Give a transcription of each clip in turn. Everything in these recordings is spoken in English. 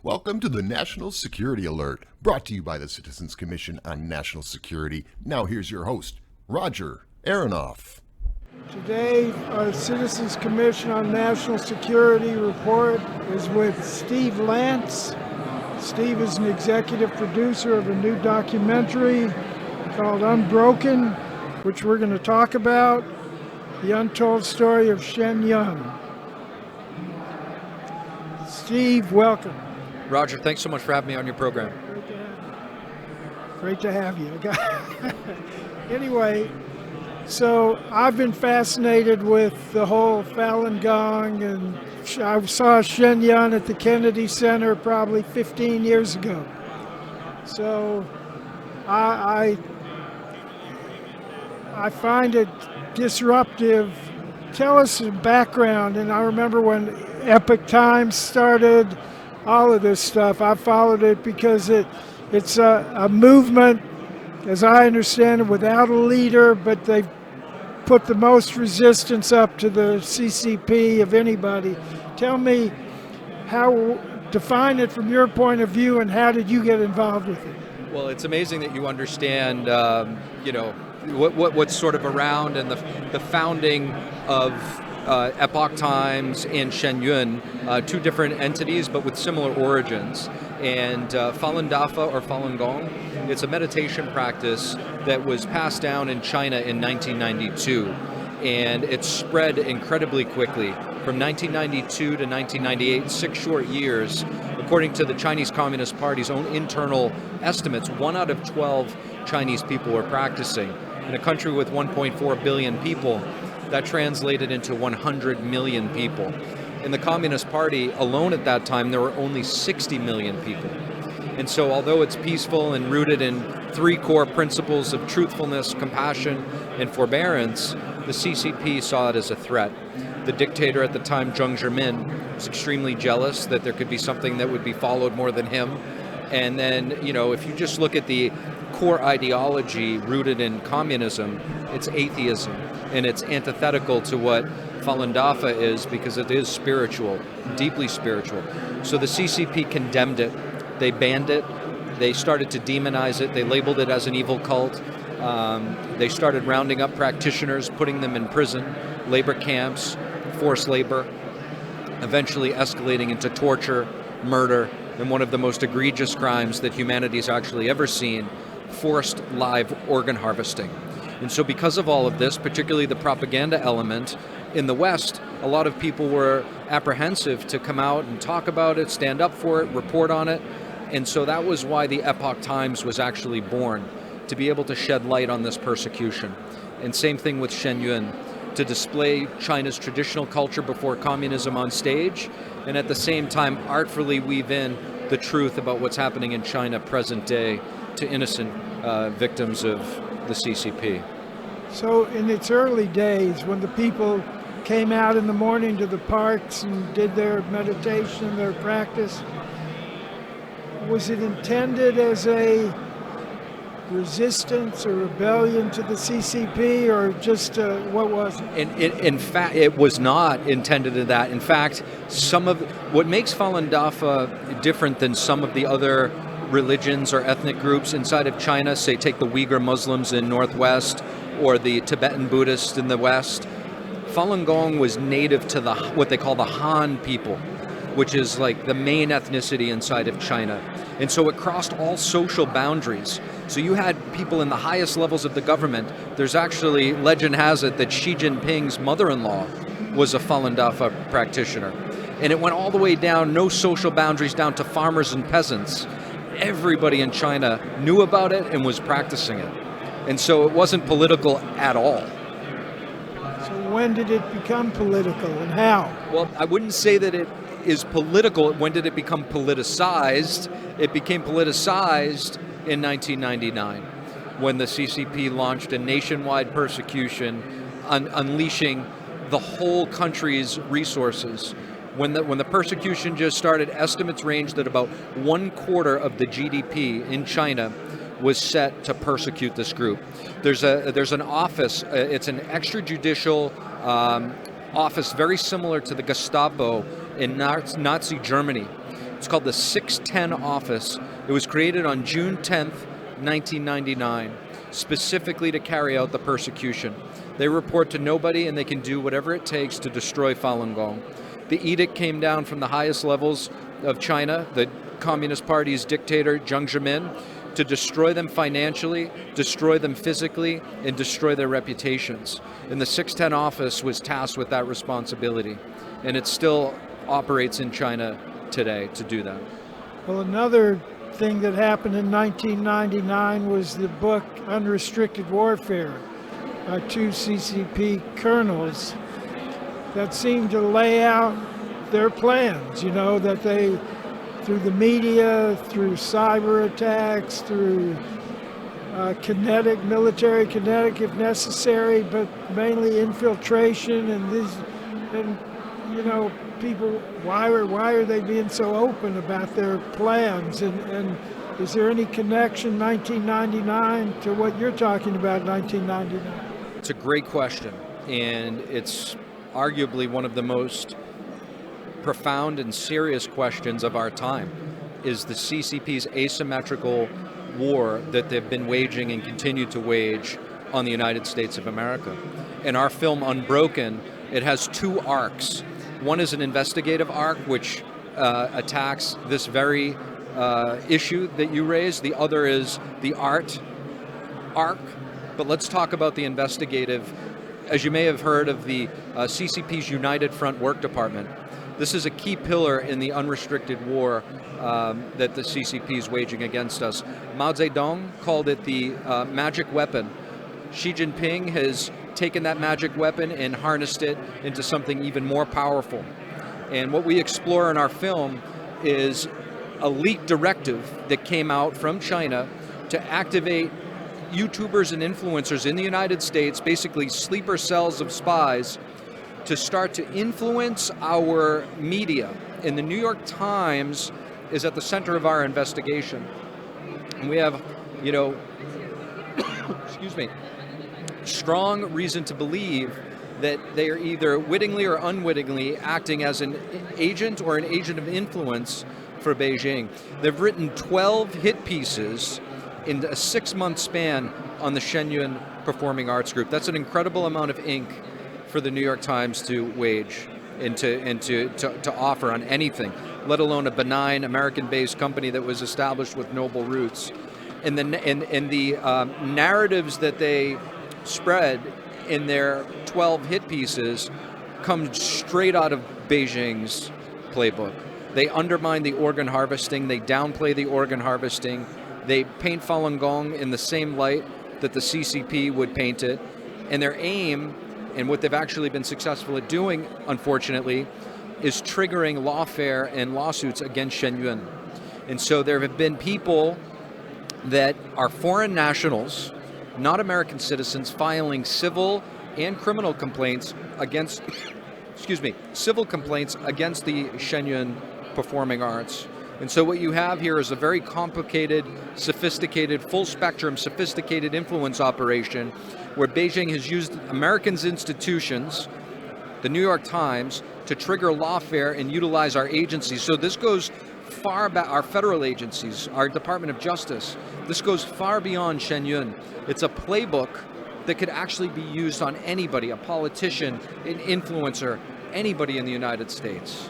Welcome to the National Security Alert, brought to you by the Citizens Commission on National Security. Now here's your host, Roger Aronoff. Today, our Citizens Commission on National Security report is with Steve Lance. Steve is an executive producer of a new documentary called Unbroken, which we're going to talk about, the untold story of Shen. Steve, welcome. Roger, thanks so much for having me on your program. Great to have you. Anyway, so I've been fascinated with the whole Falun Gong, and I saw Shen at the Kennedy Center probably 15 years ago. So I find it disruptive. Tell us some background. And I remember when Epoch Times started, all of this stuff. I followed it because it's a movement, as I understand it, without a leader, but they've put the most resistance up to the CCP of anybody. Tell me define it from your point of view, and how did you get involved with it? Well, it's amazing that you understand, what's sort of around, and the founding of Epoch Times and Shen, two different entities but with similar origins. And Falun Dafa, or Falun Gong, it's a meditation practice that was passed down in China in 1992, and it spread incredibly quickly. From 1992 to 1998, 6 short years, according to the Chinese Communist Party's own internal estimates, 1 out of 12 Chinese people were practicing. In a country with 1.4 billion people, that translated into 100 million people. In the Communist Party alone at that time, there were only 60 million people. And so although it's peaceful and rooted in 3 core principles of truthfulness, compassion, and forbearance, the CCP saw it as a threat. The dictator at the time, Jiang Zemin, was extremely jealous that there could be something that would be followed more than him. And then, if you just look at the core ideology rooted in communism, it's atheism, and it's antithetical to what Falun Dafa is, because it is spiritual, deeply spiritual. So the CCP condemned it, they banned it, they started to demonize it, they labeled it as an evil cult, they started rounding up practitioners, putting them in prison, labor camps, forced labor, eventually escalating into torture, murder, and one of the most egregious crimes that humanity's actually ever seen, forced live organ harvesting. And so because of all of this, particularly the propaganda element, in the West, a lot of people were apprehensive to come out and talk about it, stand up for it, report on it. And so that was why the Epoch Times was actually born, to be able to shed light on this persecution. And same thing with Shen, to display China's traditional culture before communism on stage, and at the same time artfully weave in the truth about what's happening in China present day to innocent victims of the CCP. So in its early days, when the people came out in the morning to the parks and did their meditation, their practice, was it intended as a resistance or rebellion to the CCP, or just what was it? In fact, it was not intended as that. In fact, some of what makes Falun Dafa different than some of the other religions or ethnic groups inside of China, say take the Uyghur Muslims in Northwest or the Tibetan Buddhists in the West, Falun Gong was native to what they call the Han people, which is like the main ethnicity inside of China. And so it crossed all social boundaries. So you had people in the highest levels of the government. There's actually, legend has it, that Xi Jinping's mother-in-law was a Falun Dafa practitioner. And it went all the way down, no social boundaries, down to farmers and peasants. Everybody in China knew about it and was practicing it. And so it wasn't political at all. So when did it become political, and how? Well, I wouldn't say that it is political. When did it become politicized? It became politicized in 1999, when the CCP launched a nationwide persecution, unleashing the whole country's resources. When the persecution just started, estimates ranged that about 1/4 of the GDP in China was set to persecute this group. There's an office, it's an extrajudicial office very similar to the Gestapo in Nazi Germany. It's called the 610 Office. It was created on June 10th, 1999, specifically to carry out the persecution. They report to nobody, and they can do whatever it takes to destroy Falun Gong. The edict came down from the highest levels of China, the Communist Party's dictator, Jiang Zemin, to destroy them financially, destroy them physically, and destroy their reputations. And the 610 Office was tasked with that responsibility. And it still operates in China today to do that. Well, another thing that happened in 1999 was the book Unrestricted Warfare by two CCP colonels that seemed to lay out their plans, that they, through the media, through cyber attacks, through military kinetic if necessary, but mainly infiltration and people, why are they being so open about their plans? And is there any connection 1999 to what you're talking about 1999? It's a great question, and it's arguably one of the most profound and serious questions of our time. Is the CCP's asymmetrical war that they've been waging and continue to wage on the United States of America. In our film Unbroken, it has two arcs. One is an investigative arc, which attacks this very issue that you raised. The other is the art arc. But let's talk about the investigative. As you may have heard of the CCP's United Front Work Department, this is a key pillar in the unrestricted war that the CCP is waging against us. Mao Zedong called it the magic weapon. Xi Jinping has taken that magic weapon and harnessed it into something even more powerful. And what we explore in our film is a leaked directive that came out from China to activate YouTubers and influencers in the United States, basically sleeper cells of spies, to start to influence our media. And the New York Times is at the center of our investigation. And we have, excuse me, strong reason to believe that they are either wittingly or unwittingly acting as an agent or an agent of influence for Beijing. They've written 12 hit pieces in a 6-month span on the Shen Performing Arts Group. That's an incredible amount of ink for the New York Times to wage and to offer on anything, let alone a benign American-based company that was established with noble roots. And the narratives that they spread in their 12 hit pieces come straight out of Beijing's playbook. They undermine the organ harvesting, they downplay the organ harvesting, they paint Falun Gong in the same light that the CCP would paint it, and their aim, and what they've actually been successful at doing, unfortunately, is triggering lawfare and lawsuits against Shen Yun. And so there have been people that are foreign nationals, not American citizens, filing civil and criminal complaints against, civil complaints against the Shen Yun Performing Arts. And so what you have here is a very complicated, sophisticated, full-spectrum, sophisticated influence operation where Beijing has used Americans' institutions, the New York Times, to trigger lawfare and utilize our agencies. So this goes far back, our federal agencies, our Department of Justice. This goes far beyond Shen Yun. It's a playbook that could actually be used on anybody, a politician, an influencer, anybody in the United States.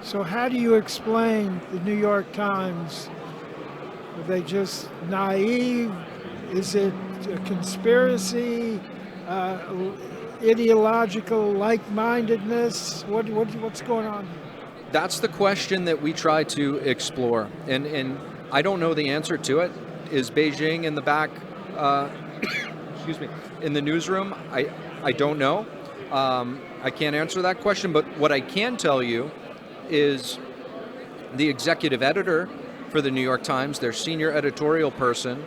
So how do you explain the New York Times? Are they just naive? Is it a conspiracy? Ideological like-mindedness? What's going on here? That's the question that we try to explore. And I don't know the answer to it. Is Beijing in the back, in the newsroom? I don't know. I can't answer that question, but what I can tell you is the executive editor for the New York Times, their senior editorial person,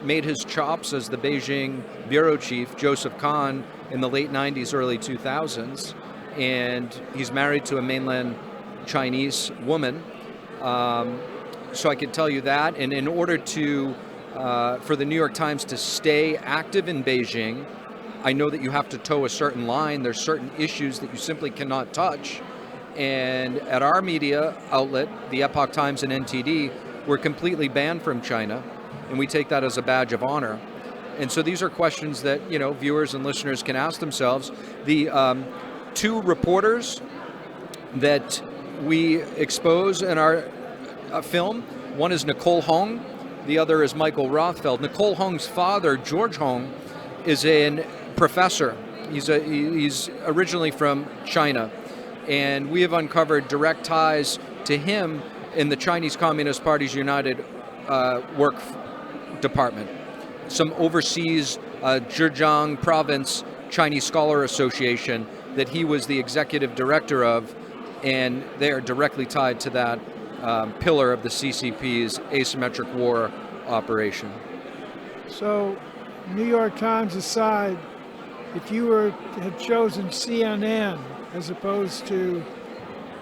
made his chops as the Beijing bureau chief, Joseph Kahn, in the late 90s, early 2000s, and he's married to a mainland Chinese woman. So I can tell you that, and in order to, for the New York Times to stay active in Beijing, I know that you have to toe a certain line. There's certain issues that you simply cannot touch. And at our media outlet, the Epoch Times and NTD, we're completely banned from China, and we take that as a badge of honor. And so these are questions that viewers and listeners can ask themselves. The two reporters that we expose in our film, one is Nicole Hong, the other is Michael Rothfeld. Nicole Hong's father, George Hong, is a professor. He's originally from China, and we have uncovered direct ties to him in the Chinese Communist Party's United Work Department. Some overseas Zhejiang Province Chinese Scholar Association that he was the executive director of, and they are directly tied to that pillar of the CCP's asymmetric war operation. So, New York Times aside, if you had chosen CNN as opposed to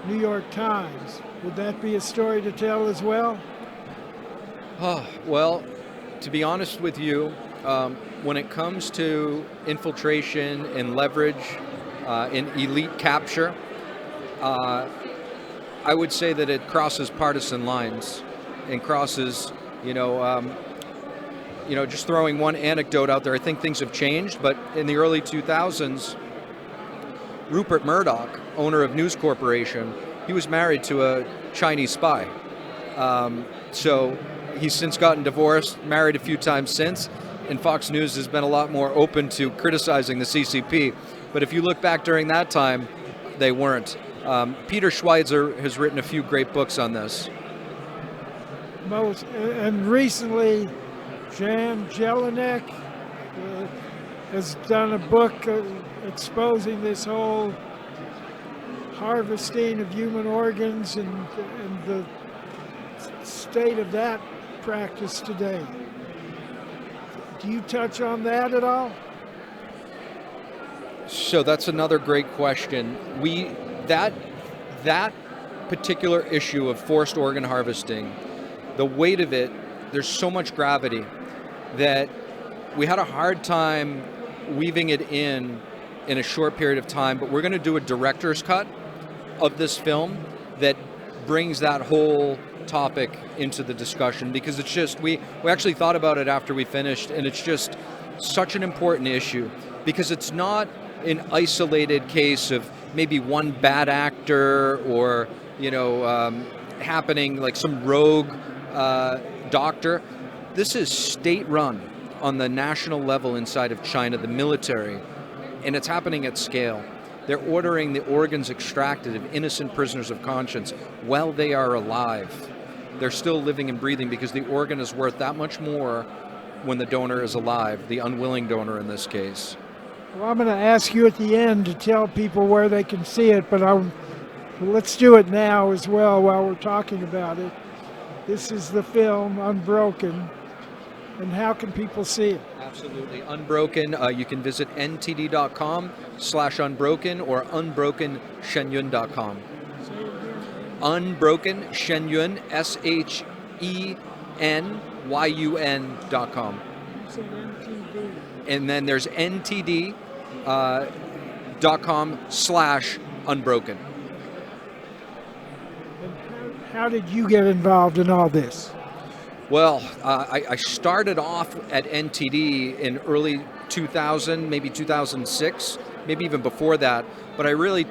New York Times, would that be a story to tell as well? Well, to be honest with you, when it comes to infiltration and leverage and elite capture, I would say that it crosses partisan lines and crosses, just throwing one anecdote out there. I think things have changed, but in the early 2000s, Rupert Murdoch, owner of News Corporation, he was married to a Chinese spy. So he's since gotten divorced, married a few times since, and Fox News has been a lot more open to criticizing the CCP. But if you look back during that time, they weren't. Peter Schweitzer has written a few great books on this. And recently, Jan Jelinek has done a book exposing this whole harvesting of human organs and the state of that practice today. Do you touch on that at all? So that's another great question. That particular issue of forced organ harvesting, the weight of it, there's so much gravity that we had a hard time weaving it in a short period of time, but we're going to do a director's cut of this film that brings that whole topic into the discussion, because it's just, we actually thought about it after we finished, and it's just such an important issue, because it's not an isolated case of maybe one bad actor or happening like some rogue doctor. This is state-run on the national level inside of China, the military, and it's happening at scale. They're ordering the organs extracted of innocent prisoners of conscience while they are alive. They're still living and breathing, because the organ is worth that much more when the donor is alive, the unwilling donor in this case. Well, I'm going to ask you at the end to tell people where they can see it, but let's do it now as well while we're talking about it. This is the film, Unbroken, and how can people see it? Absolutely. Unbroken, you can visit ntd.com/unbroken or unbrokenshenyun.com. Unbroken Shenyun, SHENYUN.com. And then there's ntd.com/unbroken. And how did you get involved in all this? Well, I started off at NTD in early 2000, maybe 2006, maybe even before that. But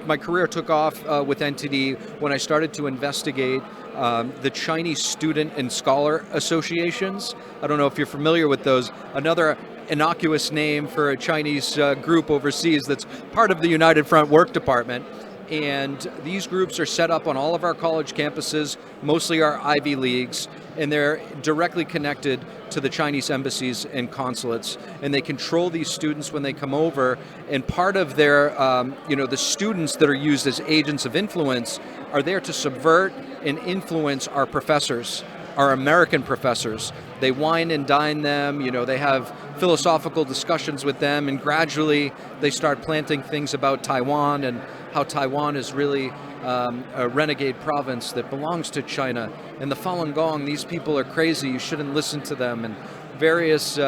my career took off with NTD when I started to investigate the Chinese Student and Scholar Associations. I don't know if you're familiar with those. Another innocuous name for a Chinese group overseas that's part of the United Front Work Department. And these groups are set up on all of our college campuses, mostly our Ivy Leagues, and they're directly connected to the Chinese embassies and consulates. And they control these students when they come over, and part of their, the students that are used as agents of influence are there to subvert and influence our professors, our American professors. They wine and dine them, they have philosophical discussions with them, and gradually they start planting things about Taiwan and how Taiwan is really a renegade province that belongs to China. And the Falun Gong, these people are crazy, you shouldn't listen to them, and various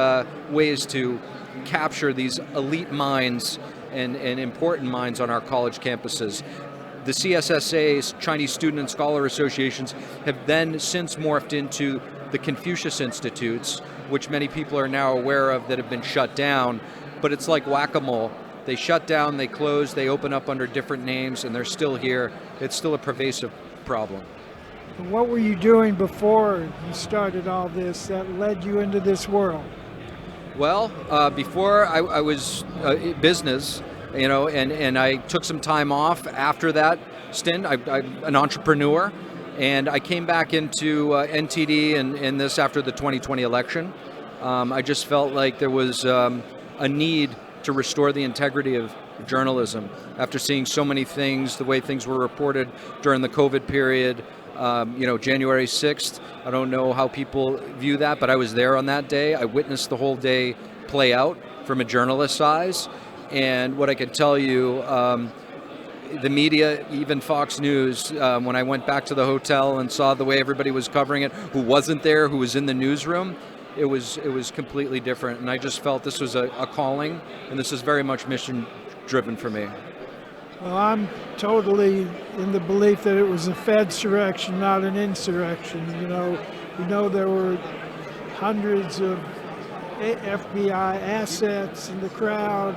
ways to capture these elite minds and important minds on our college campuses. the CSSA's, Chinese Student and Scholar Associations, have then since morphed into the Confucius Institutes, which many people are now aware of that have been shut down. But it's like whack-a-mole. They shut down, they close, they open up under different names, and they're still here. It's still a pervasive problem. What were you doing before you started all this that led you into this world? Well, before I was business, and I took some time off after that stint. I'm an entrepreneur, and I came back into NTD and this after the 2020 election. I just felt like there was a need to restore the integrity of journalism after seeing so many things, the way things were reported during the COVID period. January 6th, I don't know how people view that, but I was there on that day. I witnessed the whole day play out from a journalist's eyes. And what I can tell you, the media, even Fox News, when I went back to the hotel and saw the way everybody was covering it, who wasn't there, who was in the newsroom, it was completely different. And I just felt this was a calling, and this is very much mission driven for me. Well, I'm totally in the belief that it was a Fedsurrection, not an insurrection. We know there were hundreds of FBI assets in the crowd,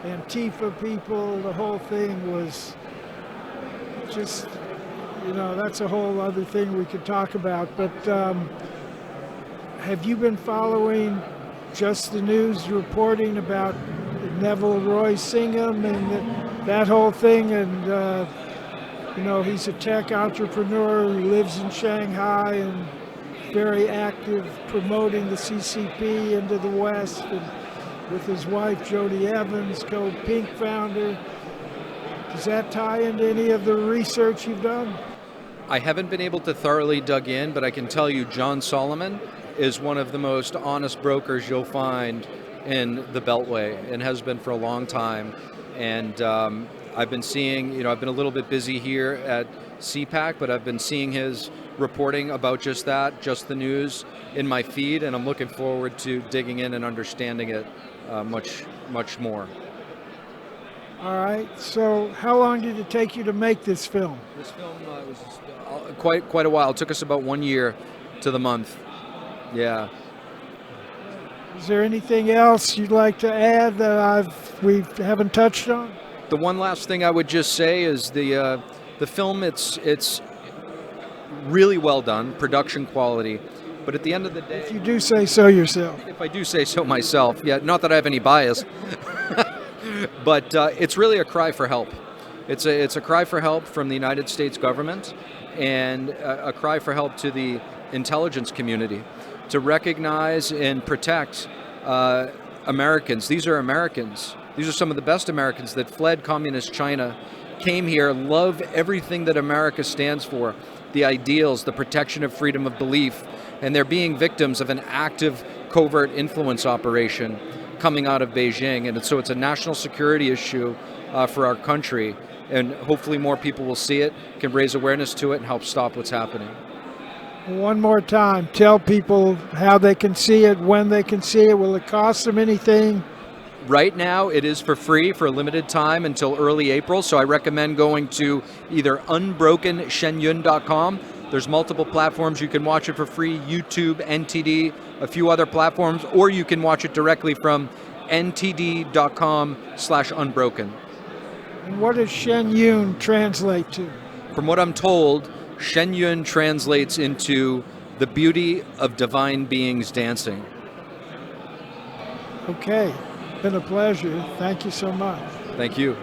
Antifa people. The whole thing was just, that's a whole other thing we could talk about. But have you been following just the news reporting about Neville Roy Singham and that whole thing? And he's a tech entrepreneur who lives in Shanghai and very active promoting the CCP into the West, and with his wife Jody Evans, co-Pink founder. Does that tie into any of the research you've done? I haven't been able to thoroughly dug in, but I can tell you John Solomon is one of the most honest brokers you'll find in the Beltway, and has been for a long time. And I've been seeing, I've been a little bit busy here at CPAC, but I've been seeing his reporting about just that, just the news in my feed, and I'm looking forward to digging in and understanding it much, much more. All right, so how long did it take you to make this film? This film was quite a while. It took us about 1 year to the month. Yeah. Is there anything else you'd like to add that we haven't touched on? The one last thing I would just say is the film. It's really well done, production quality. But at the end of the day, if you do say so yourself. If I do say so myself, yeah. Not that I have any bias, but it's really a cry for help. It's a cry for help from the United States government, and a cry for help to the intelligence community to recognize and protect Americans. These are Americans. These are some of the best Americans that fled communist China, came here, love everything that America stands for, the ideals, the protection of freedom of belief, and they're being victims of an active covert influence operation coming out of Beijing. And so it's a national security issue for our country, and hopefully more people will see it, can raise awareness to it, and help stop what's happening. One more time, tell people how they can see it, when they can see it. Will it cost them anything? Right now, it is for free for a limited time until early April, so I recommend going to either UNBROKENShenYun.com. There's multiple platforms you can watch it for free, YouTube, NTD, a few other platforms, or you can watch it directly from ntd.com/unbroken. And what does Shen Yun translate to? From what I'm told, Shen Yun translates into the beauty of divine beings dancing. Okay, been a pleasure. Thank you so much. Thank you.